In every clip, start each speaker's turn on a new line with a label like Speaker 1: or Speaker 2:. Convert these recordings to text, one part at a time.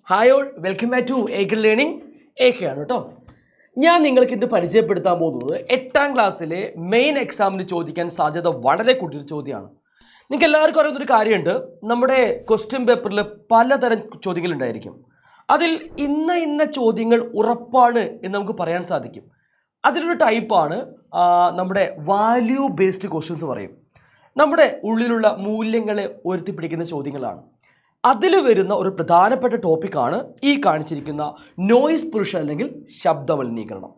Speaker 1: Hi all, welcome back to ഏക്കർ learning. ഏക്കയാണ് കേട്ടോ. ഞാൻ നിങ്ങൾക്ക് ഇന്ന് പരിചയപ്പെടുത്താൻ പോകുന്നത് 8ാം ക്ലാസ്സിലെ മെയിൻ എക്സാമിന് ചോദിക്കാൻ സാധ്യത വളരെ കൂടിയൊരു ചോദ്യമാണ്. നിങ്ങൾക്ക് എല്ലാവർക്കും അറിയുന്നൊരു കാര്യമുണ്ട്, നമ്മുടെ ക്വസ്റ്റ്യൻ പേപ്പറിൽ പലതരം ചോദ്യങ്ങൾ ഉണ്ടായിരിക്കും. അതിൽ ഇന്ന ചോദ്യങ്ങൾ ഉറപ്പാണ് എന്ന് നമുക്ക് പറയാൻ സാധിക്കും. അതിലൊരു ടൈപ്പാണ് നമ്മുടെ വാല്യൂ ബേസ്ഡ് ക്വസ്റ്റ്യൻസ് പറയും. നമ്മുടെ ഉള്ളിലുള്ള മൂല്യങ്ങളെ ഉയർത്തിപ്പിടിക്കുന്ന ചോദ്യങ്ങളാണ്. അതിൽ വരുന്ന ഒരു പ്രധാനപ്പെട്ട ടോപ്പിക്കാണ് ഈ കാണിച്ചിരിക്കുന്ന നോയിസ് പൊല്യൂഷൻ അല്ലെങ്കിൽ ശബ്ദ മലിനീകരണം.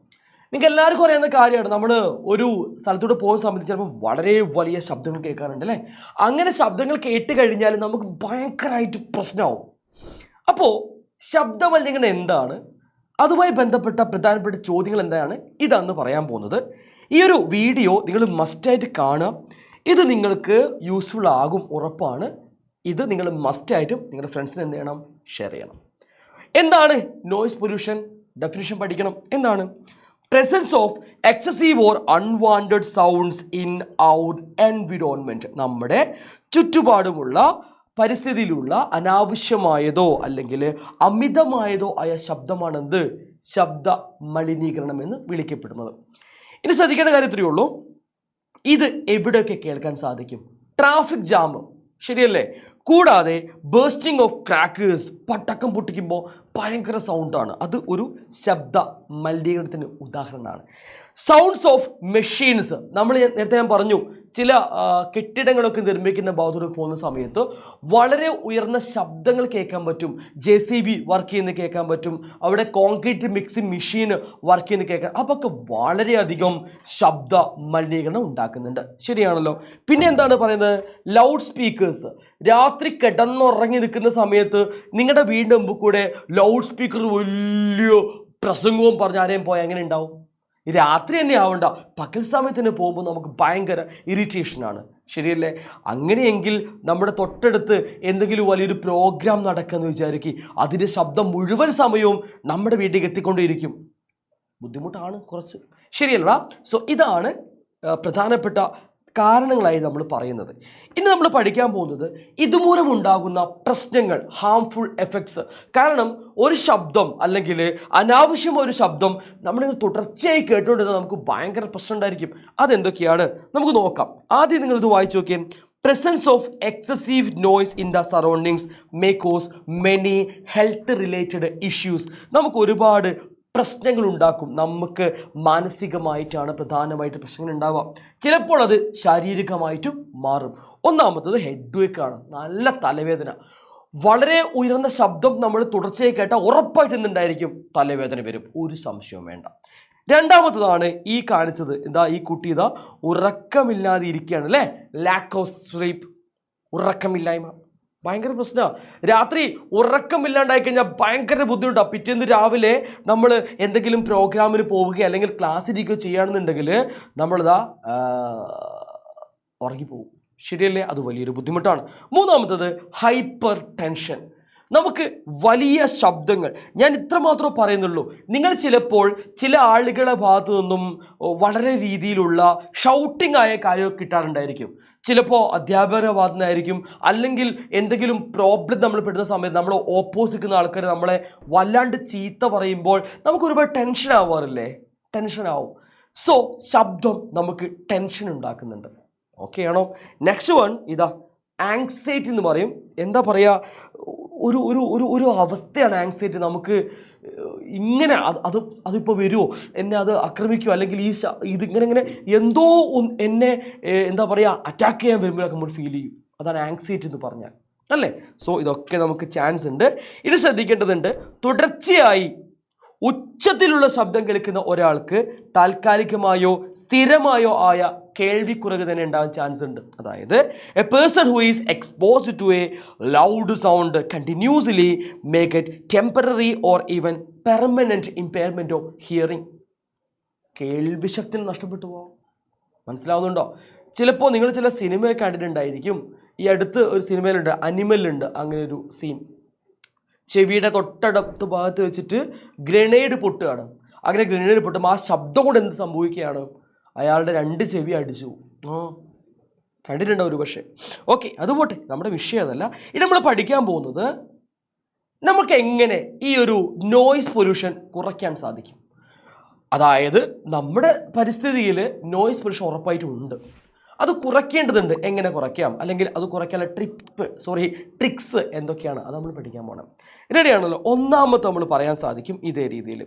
Speaker 1: നിങ്ങൾക്ക് എല്ലാവർക്കും അറിയാവുന്ന കാര്യമാണ്, നമ്മൾ ഒരു സ്ഥലത്തൂടെ പോകുന്ന സമയത്ത് ചിലപ്പോൾ വളരെ വലിയ ശബ്ദങ്ങൾ കേൾക്കാറുണ്ട് അല്ലേ. അങ്ങനെ ശബ്ദങ്ങൾ കേട്ട് കഴിഞ്ഞാൽ നമുക്ക് ഭയങ്കരമായിട്ട് പ്രശ്നമാവും. അപ്പോൾ ശബ്ദ മലിനീകരണം എന്താണ്, അതുമായി ബന്ധപ്പെട്ട പ്രധാനപ്പെട്ട ചോദ്യങ്ങൾ എന്താണ്, ഇതാണെന്ന് പറയാൻ പോകുന്നത്. ഈ ഒരു വീഡിയോ നിങ്ങൾ മസ്റ്റായിട്ട് കാണുക. ഇത് നിങ്ങൾക്ക് യൂസ്ഫുൾ ആകും, ഉറപ്പാണ്. ഇത് നിങ്ങൾ മസ്റ്റായിട്ടും നിങ്ങളുടെ ഫ്രണ്ട്സിന് എന്ത് ചെയ്യണം, ഷെയർ ചെയ്യണം. എന്താണ് നോയിസ് പൊല്യൂഷൻ? ഡെഫിനിഷൻ പഠിക്കണം. എന്താണ്? Presence of excessive or unwanted sounds in our environment. നമ്മുടെ ചുറ്റുപാടുമുള്ള പരിസ്ഥിതിയിലുള്ള അനാവശ്യമായതോ അല്ലെങ്കിൽ അമിതമായതോ ആയ ശബ്ദമാണെന്ത്? ശബ്ദ മലിനീകരണം എന്ന് വിളിക്കപ്പെടുന്നത്. ഇനി ശ്രദ്ധിക്കേണ്ട കാര്യം ഇത്രയേ ഉള്ളൂ, ഇത് എവിടെയൊക്കെ കേൾക്കാൻ സാധിക്കും? ട്രാഫിക് ജാം, ശരിയല്ലേ? കൂടാതെ ബേസ്റ്റിംഗ് ഓഫ് ക്രാക്കേഴ്സ്, പടക്കം പൊട്ടിക്കുമ്പോൾ ഭയങ്കര സൗണ്ടാണ്, അത് ഒരു ശബ്ദ മലിനീകരണത്തിന് ഉദാഹരണമാണ്. സൗണ്ട്സ് ഓഫ് മെഷീൻസ്, നമ്മൾ നേരത്തെ ഞാൻ പറഞ്ഞു, ചില കെട്ടിടങ്ങളൊക്കെ നിർമ്മിക്കുന്ന ഭാഗത്തോട് പോകുന്ന സമയത്ത് വളരെ ഉയർന്ന ശബ്ദങ്ങൾ കേൾക്കാൻ പറ്റും. JCB വർക്ക് ചെയ്യുന്ന കേൾക്കാൻ പറ്റും, അവിടെ കോൺക്രീറ്റ് മിക്സിംഗ് മെഷീൻ വർക്ക് ചെയ്യുന്ന കേൾക്കാൻ, അതൊക്കെ വളരെയധികം ശബ്ദ മലിനീകരണം ഉണ്ടാക്കുന്നുണ്ട്. ശരിയാണല്ലോ. പിന്നെ എന്താണ് പറയുന്നത്? Loud speakers. രാത്രി കിടന്നുറങ്ങി നിൽക്കുന്ന സമയത്ത് നിങ്ങളുടെ വീടിൻ്റെ മുമ്പ് കൂടെ ലൗഡ് സ്പീക്കർ വലിയ പ്രസംഗവും പറഞ്ഞ് ആരെയും പോയാൽ എങ്ങനെ ഉണ്ടാവും? രാത്രി തന്നെ ആവണ്ട, പകൽ സമയത്തിന് പോകുമ്പോൾ നമുക്ക് ഭയങ്കര ഇറിറ്റേഷനാണ്, ശരിയല്ലേ? അങ്ങനെയെങ്കിൽ നമ്മുടെ തൊട്ടടുത്ത് എന്തെങ്കിലും വലിയൊരു പ്രോഗ്രാം നടക്കുമെന്ന് വിചാരിക്കുക, അതിൻ്റെ ശബ്ദം മുഴുവൻ സമയവും നമ്മുടെ വീട്ടിലേക്ക് എത്തിക്കൊണ്ടേയിരിക്കും. ബുദ്ധിമുട്ടാണ് കുറച്ച്, ശരിയല്ല? സോ ഇതാണ് പ്രധാനപ്പെട്ട കാരണങ്ങളായി നമ്മൾ പറയുന്നത്. ഇനി നമ്മൾ പഠിക്കാൻ പോകുന്നത് ഇതുമൂലം ഉണ്ടാകുന്ന പ്രശ്നങ്ങൾ, ഹാംഫുൾ എഫക്ട്സ്. കാരണം ഒരു ശബ്ദം അല്ലെങ്കിൽ അനാവശ്യമായ ഒരു ശബ്ദം നമ്മളിങ്ങനെ തുടർച്ചയായി കേട്ടുകൊണ്ടിരുന്നാൽ നമുക്ക് ഭയങ്കര പ്രശ്നം ഉണ്ടായിരിക്കും. അതെന്തൊക്കെയാണ് നമുക്ക് നോക്കാം. ആദ്യം നിങ്ങളിത് വായിച്ചു നോക്കിയേ. Presence of excessive noise in the surroundings may cause many health related issues. നമുക്ക് ഒരുപാട് പ്രശ്നങ്ങൾ ഉണ്ടാക്കും. നമുക്ക് മാനസികമായിട്ടാണ് പ്രധാനമായിട്ട് പ്രശ്നങ്ങൾ ഉണ്ടാവുക. ചിലപ്പോൾ അത് ശാരീരികമായിട്ടും മാറും. ഒന്നാമത്തത് ഹെഡ് വേക്കാണ്, നല്ല തലവേദന. വളരെ ഉയർന്ന ശബ്ദം നമ്മൾ തുടർച്ചയായി കേട്ടാൽ ഉറപ്പായിട്ട് എന്തുണ്ടായിരിക്കും? തലവേദന വരും, ഒരു സംശയവും വേണ്ട. രണ്ടാമത്തതാണ് ഈ കാണിച്ചത്. എന്താ ഈ കുട്ടി ഇതാ ഉറക്കമില്ലാതെ ഇരിക്കുകയാണ് അല്ലേ. ലാക്ക് ഓഫ് സ്ലീപ്പ്, ഉറക്കമില്ലായ്മ ഭയങ്കര പ്രശ്നമാണ്. രാത്രി ഉറക്കമില്ലാണ്ടായി കഴിഞ്ഞാൽ ഭയങ്കര ബുദ്ധിമുട്ടാണ്. പിറ്റേന്ന് രാവിലെ നമ്മൾ എന്തെങ്കിലും പ്രോഗ്രാമിന് പോവുകയോ അല്ലെങ്കിൽ ക്ലാസ്സിരിക്കുകയോ ചെയ്യുകയാണെന്നുണ്ടെങ്കിൽ നമ്മളിതാ ഉറങ്ങിപ്പോവും, ശരിയല്ലേ? അത് വലിയൊരു ബുദ്ധിമുട്ടാണ്. മൂന്നാമത്തത് ഹൈപ്പർ ടെൻഷൻ. നമുക്ക് വലിയ ശബ്ദങ്ങൾ, ഞാൻ ഇത്രമാത്രമേ പറയുന്നുള്ളൂ. നിങ്ങൾ ചിലപ്പോൾ ചില ആളുകളുടെ ഭാഗത്തു നിന്നും വളരെ രീതിയിലുള്ള ഷൗട്ടിംഗ് ആയ കാര്യം കിട്ടാറുണ്ടായിരിക്കും. ചിലപ്പോൾ അധ്യാപകരുടെ ഭാഗത്തു നിന്നായിരിക്കും, അല്ലെങ്കിൽ എന്തെങ്കിലും പ്രോബ്ലം നമ്മൾ പെടുന്ന സമയത്ത് നമ്മൾ ഓപ്പോസിക്കുന്ന ആൾക്കാർ നമ്മളെ വല്ലാണ്ട് ചീത്ത പറയുമ്പോൾ നമുക്ക് ഒരുപാട് ടെൻഷൻ ആവാറില്ലേ? ടെൻഷൻ ആവും. സോ ശബ്ദം നമുക്ക് ടെൻഷൻ ഉണ്ടാക്കുന്നുണ്ട്. ഓക്കെ ആണോ? നെക്സ്റ്റ് വൺ ഇതാ ആങ്സൈറ്റി എന്ന് പറയും. എന്താ പറയുക, ഒരു ഒരു ഒരു ഒരു അവസ്ഥയാണ് ആങ്സൈറ്റി. നമുക്ക് ഇങ്ങനെ അതിപ്പോൾ വരുമോ, എന്നെ അത് ആക്രമിക്കുമോ, അല്ലെങ്കിൽ ഇതിങ്ങനെ എന്തോ എന്നെ എന്താ പറയുക അറ്റാക്ക് ചെയ്യാൻ വരുമ്പോഴൊക്കെ നമ്മൾ ഫീൽ ചെയ്യും. അതാണ് ആങ്സൈറ്റി എന്ന് പറഞ്ഞാൽ, അല്ലേ? സോ ഇതൊക്കെ നമുക്ക് ചാൻസ് ഉണ്ട്. ഇത് ശ്രദ്ധിക്കേണ്ടതുണ്ട്. തുടർച്ചയായി ഉച്ചത്തിലുള്ള ശബ്ദം കേൾക്കുന്ന ഒരാൾക്ക് താൽക്കാലികമായോ സ്ഥിരമായോ ആയ കേൾവിക്കുറവ് തന്നെ ഉണ്ടാകാൻ ചാൻസ് ഉണ്ട്. അതായത് a person who is exposed to a loud sound continuously may get temporary or even permanent impairment of hearing. കേൾവി ശക്തി നഷ്ടപ്പെട്ടു പോകും. മനസ്സിലാവുന്നുണ്ടോ? ചിലപ്പോൾ നിങ്ങൾ ചില സിനിമയൊക്കെ കണ്ടിട്ടുണ്ടായിരിക്കും. ഈ അടുത്ത് ഒരു സിനിമയിലുണ്ട്, അനിമലുണ്ട് അങ്ങനെ ഒരു സീൻ. ചെവിയുടെ തൊട്ടടുത്ത ഭാഗത്ത് വെച്ചിട്ട് ഗ്രനേഡ് പൊട്ടുകയാണ്. അങ്ങനെ ഗ്രനേഡ് പൊട്ടുമ്പോൾ ആ ശബ്ദം കൊണ്ട് എന്ത് സംഭവിക്കുകയാണ്? അയാളുടെ 2 ചെവി അടിച്ചു. കണ്ടിട്ടുണ്ടോ ഒരു പക്ഷേ? ഓക്കെ, അതുപോട്ടെ, നമ്മുടെ വിഷയം അതല്ല. ഇനി നമ്മൾ പഠിക്കാൻ പോകുന്നത് നമുക്ക് എങ്ങനെ ഈ ഒരു നോയിസ് പൊല്യൂഷൻ കുറയ്ക്കാൻ സാധിക്കും? അതായത് നമ്മുടെ പരിസ്ഥിതിയിൽ നോയിസ് പൊല്യൂഷൻ ഉറപ്പായിട്ടും ഉണ്ട്. അത് കുറയ്ക്കേണ്ടതുണ്ട്. എങ്ങനെ കുറയ്ക്കാം, അല്ലെങ്കിൽ അത് കുറയ്ക്കാനുള്ള ട്രിക്സ് എന്തൊക്കെയാണ്, അത് നമ്മൾ പഠിക്കാൻ പോകണം. റെഡിയാണല്ലോ? ഒന്നാമത്തെ നമ്മൾ പറയാൻ സാധിക്കും ഇതേ രീതിയിൽ.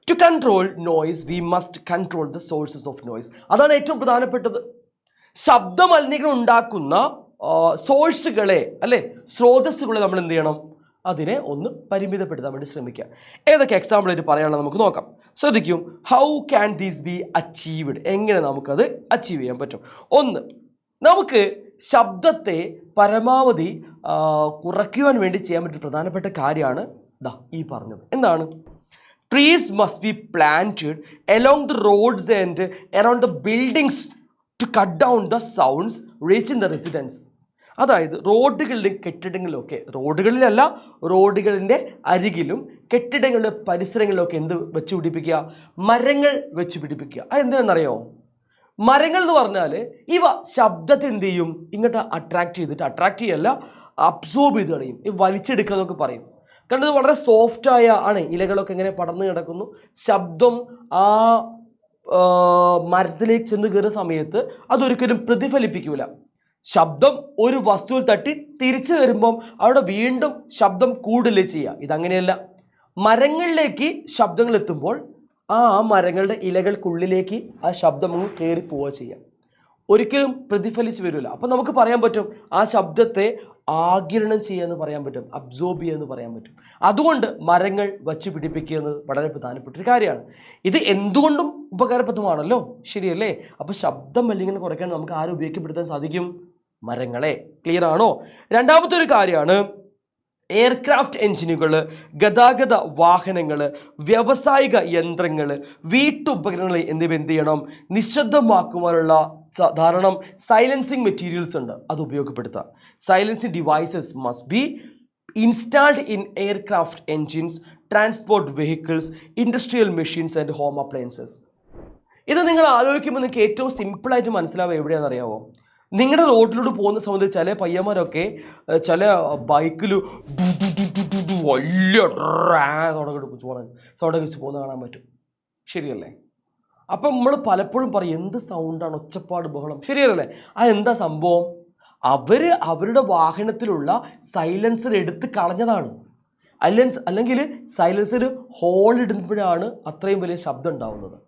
Speaker 1: To control noise we must control the sources of noise. അതാണ് ഏറ്റവും പ്രധാനപ്പെട്ടത്. ശബ്ദ മലിനീകരണം ഉണ്ടാക്കുന്ന സോഴ്സുകളെ, അല്ലെ, സ്രോതസ്സുകളെ നമ്മൾ എന്ത് ചെയ്യണം? അതിനെ ഒന്ന് പരിമിതപ്പെടുത്താൻ വേണ്ടി ശ്രമിക്കുക. ഏതൊക്കെ എക്സാമ്പിൾ ആയിട്ട് പറയാനുള്ള നമുക്ക് നോക്കാം. ശ്രദ്ധിക്കും. How can these B achieved? എങ്ങനെ നമുക്കത് അച്ചീവ് ചെയ്യാൻ പറ്റും? ഒന്ന്, നമുക്ക് ശബ്ദത്തെ പരമാവധി കുറയ്ക്കുവാൻ വേണ്ടി ചെയ്യാൻ പറ്റിയ പ്രധാനപ്പെട്ട കാര്യമാണ് ഈ പറഞ്ഞത്. എന്താണ്? Trees must be planted along the roads and around the buildings to cut down the sounds reaching the residence. അതായത് റോഡുകളിലും കെട്ടിടങ്ങളിലൊക്കെ, റോഡുകളിലല്ല, റോഡുകളിൻ്റെ അരികിലും കെട്ടിടങ്ങളുടെ പരിസരങ്ങളിലൊക്കെ എന്ത് വെച്ച് പിടിപ്പിക്കുക? മരങ്ങൾ വെച്ച് പിടിപ്പിക്കുക. അതെന്തിനാണെന്നറിയോ? മരങ്ങൾ എന്ന് പറഞ്ഞാൽ ഇവ ശബ്ദത്തെ എന്ത് ചെയ്യും? ഇങ്ങോട്ട് അട്രാക്റ്റ് ചെയ്യല്ല, അബ്സോർബ് ചെയ്ത് കളയും, വലിച്ചെടുക്കുക എന്നൊക്കെ പറയും. കാരണം ഇത് വളരെ സോഫ്റ്റായ ആണ്, ഇലകളൊക്കെ ഇങ്ങനെ പടർന്നു കിടക്കുന്നു. ശബ്ദം ആ മരത്തിലേക്ക് ചെന്ന് കയറുന്ന സമയത്ത് അതൊരിക്കലും പ്രതിഫലിപ്പിക്കൂല. ശബ്ദം ഒരു വസ്തുവിൽ തട്ടി തിരിച്ചു വരുമ്പം അവിടെ വീണ്ടും ശബ്ദം കൂടുതലേ ചെയ്യുക. ഇതങ്ങനെയല്ല. മരങ്ങളിലേക്ക് ശബ്ദങ്ങൾ എത്തുമ്പോൾ ആ മരങ്ങളുടെ ഇലകൾക്കുള്ളിലേക്ക് ആ ശബ്ദം അങ്ങ് കയറി പോവുക ചെയ്യാം, ഒരിക്കലും പ്രതിഫലിച്ച് വരില്ല. അപ്പം നമുക്ക് പറയാൻ പറ്റും ആ ശബ്ദത്തെ ആഗിരണം ചെയ്യാന്ന് പറയാൻ പറ്റും, അബ്സോർബ് ചെയ്യാന്ന് പറയാൻ പറ്റും. അതുകൊണ്ട് മരങ്ങൾ വച്ച് പിടിപ്പിക്കുക എന്നത് വളരെ പ്രധാനപ്പെട്ട ഒരു കാര്യമാണ്. ഇത് എന്തുകൊണ്ടും ഉപകാരപ്രദമാണല്ലോ, ശരിയല്ലേ? അപ്പോൾ ശബ്ദം മലിനീകരണം കുറയ്ക്കാൻ നമുക്ക് ആരും ഉപയോഗപ്പെടുത്താൻ സാധിക്കും? മരങ്ങളെ. ക്ലിയർ ആണോ? രണ്ടാമത്തെ ഒരു കാര്യമാണ് എയർക്രാഫ്റ്റ് എഞ്ചിനുകൾ, ഗതാഗത വാഹനങ്ങൾ, വ്യാവസായിക യന്ത്രങ്ങൾ, വീട്ടുപകരണങ്ങൾ എന്നിവ എന്ത് ചെയ്യണം? നിശബ്ദമാക്കുവാനുള്ള ധാരാളം സൈലൻസിങ് മെറ്റീരിയൽസ് ഉണ്ട്, അത് ഉപയോഗപ്പെടുത്താം. Silencing devices must be installed in aircraft engines, transport vehicles, industrial machines and home appliances. ഇത് നിങ്ങൾ ആലോചിക്കുമ്പോൾ നിങ്ങൾക്ക് ഏറ്റവും സിമ്പിളായിട്ട് മനസ്സിലാവുക എവിടെയാണെന്നറിയാമോ? നിങ്ങളുടെ റോഡിലൂടെ പോകുന്ന സമയത്ത് ചില പയ്യന്മാരൊക്കെ ചില ബൈക്കിൽ വലിയ സൗണ്ട് വെച്ച് പോകുന്ന കാണാൻ പറ്റും, ശരിയല്ലേ? അപ്പം നമ്മൾ പലപ്പോഴും പറയും എന്ത് സൗണ്ടാണ്, ഒച്ചപ്പാട്, ബഹളം, ശരിയല്ലേ? എന്താ സംഭവം? അവരുടെ വാഹനത്തിലുള്ള സൈലൻസർ എടുത്ത് കളഞ്ഞതാണ്. അല്ലെങ്കിൽ സൈലൻസർ ഹോൾ ഇടുമ്പോഴാണ് അത്രയും വലിയ ശബ്ദം ഉണ്ടാവുന്നത്.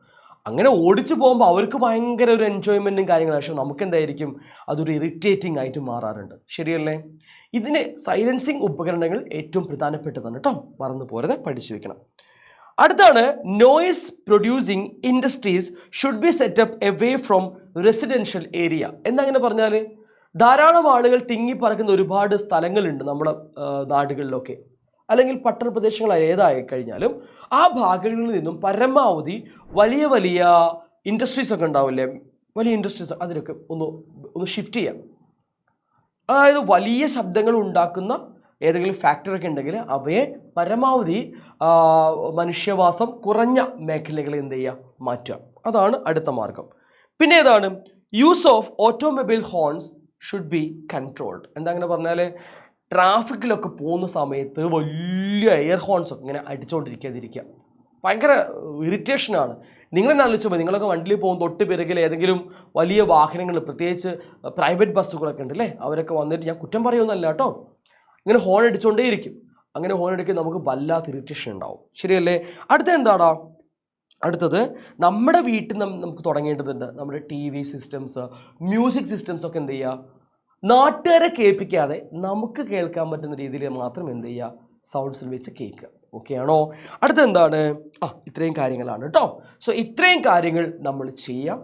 Speaker 1: അങ്ങനെ ഓടിച്ചു പോകുമ്പോൾ അവർക്ക് ഭയങ്കര ഒരു എൻജോയ്മെൻറ്റും കാര്യങ്ങളും, പക്ഷേ നമുക്ക് എന്തായിരിക്കും? അതൊരു ഇറിറ്റേറ്റിംഗ് ആയിട്ട് മാറാറുണ്ട്, ശരിയല്ലേ? ഇതിന് സൈലൻസിങ് ഉപകരണങ്ങൾ ഏറ്റവും പ്രധാനപ്പെട്ടതാണ് കേട്ടോ, മറന്നു പോരാതെ പഠിച്ചു വെക്കണം. അടുത്താണ് noise producing industries should be set up away from residential area. എന്നങ്ങനെ പറഞ്ഞാൽ ധാരാളം ആളുകൾ തിങ്ങിപ്പറക്കുന്ന ഒരുപാട് സ്ഥലങ്ങളുണ്ട് നമ്മുടെ നാടുകളിലൊക്കെ, അല്ലെങ്കിൽ പട്ടണ പ്രദേശങ്ങൾ ഏതായി കഴിഞ്ഞാലും ആ ഭാഗങ്ങളിൽ നിന്നും പരമാവധി വലിയ വലിയ ഇൻഡസ്ട്രീസ് ഒക്കെ ഉണ്ടാവില്ലേ, വലിയ ഇൻഡസ്ട്രീസ്, അതിലൊക്കെ ഒന്ന് ഷിഫ്റ്റ് ചെയ്യാം. അതായത് വലിയ ശബ്ദങ്ങൾ ഉണ്ടാക്കുന്ന ഏതെങ്കിലും ഫാക്ടറിയൊക്കെ ഉണ്ടെങ്കിൽ അവയെ പരമാവധി മനുഷ്യവാസം കുറഞ്ഞ മേഖലകളിൽ എന്ത് ചെയ്യുക? മാറ്റുക. അതാണ് അടുത്ത മാർഗം. പിന്നെ ഏതാണ്? Use of automobile horns should be controlled. എന്താ അങ്ങനെ പറഞ്ഞാൽ ട്രാഫിക്കിലൊക്കെ പോകുന്ന സമയത്ത് വലിയ എയർ ഹോൺസ് ഒക്കെ ഇങ്ങനെ അടിച്ചുകൊണ്ടിരിക്കാതിരിക്കുക, ഭയങ്കര ഇറിറ്റേഷനാണ്. നിങ്ങളെന്നെ ആലോചിച്ചപ്പോൾ നിങ്ങളൊക്കെ വണ്ടിയിൽ പോകും, തൊട്ട് പിറകിൽ ഏതെങ്കിലും വലിയ വാഹനങ്ങൾ, പ്രത്യേകിച്ച് പ്രൈവറ്റ് ബസ്സുകളൊക്കെ ഉണ്ടല്ലേ, അവരൊക്കെ വന്നിട്ട്, ഞാൻ കുറ്റം പറയുമെന്നല്ല കേട്ടോ, ഇങ്ങനെ ഹോൺ അടിച്ചുകൊണ്ടേ ഇരിക്കും. അങ്ങനെ ഹോൺ അടിക്കുക നമുക്ക് വല്ലാത്ത ഇറിറ്റേഷൻ ഉണ്ടാവും, ശരിയല്ലേ? അടുത്തത് നമ്മുടെ വീട്ടിൽ നമുക്ക് തുടങ്ങേണ്ടതുണ്ട്. നമ്മുടെ TV സിസ്റ്റംസ്, മ്യൂസിക് സിസ്റ്റംസ് ഒക്കെ എന്ത് ചെയ്യുക? നാട്ടുകാരെ കേൾപ്പിക്കാതെ നമുക്ക് കേൾക്കാൻ പറ്റുന്ന രീതിയിൽ മാത്രം എന്ത് ചെയ്യുക? സൗണ്ട്സിൽ വെച്ച് കേൾക്കുക. ഓക്കെ ആണോ? അടുത്തെന്താണ്? ഇത്രയും കാര്യങ്ങളാണ് കേട്ടോ. സോ ഇത്രയും കാര്യങ്ങൾ നമ്മൾ ചെയ്യാം.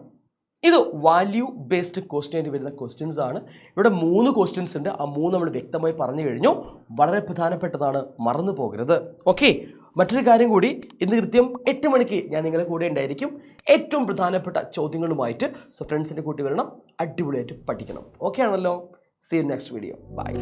Speaker 1: ഇത് വാല്യൂ ബേസ്ഡ് ക്വസ്റ്റ്യൻ വരുന്ന ക്വസ്റ്റ്യൻസ് ആണ്. ഇവിടെ 3 ക്വസ്റ്റ്യൻസ് ഉണ്ട്. ആ 3 നമ്മൾ വ്യക്തമായി പറഞ്ഞു കഴിഞ്ഞു. വളരെ പ്രധാനപ്പെട്ടതാണ്, മറന്നു പോകരുത്. ഓക്കെ. മറ്റൊരു കാര്യം കൂടി, ഇന്ന് കൃത്യം 8 മണിക്ക് ഞാൻ നിങ്ങളുടെ കൂടെ ഉണ്ടായിരിക്കും, ഏറ്റവും പ്രധാനപ്പെട്ട ചോദ്യങ്ങളുമായിട്ട്. സോ ഫ്രണ്ട്സിൻ്റെ കൂട്ടി വരണം, അടിപൊളിയായിട്ട് പഠിക്കണം. ഓക്കെ ആണല്ലോ? See you next video. By.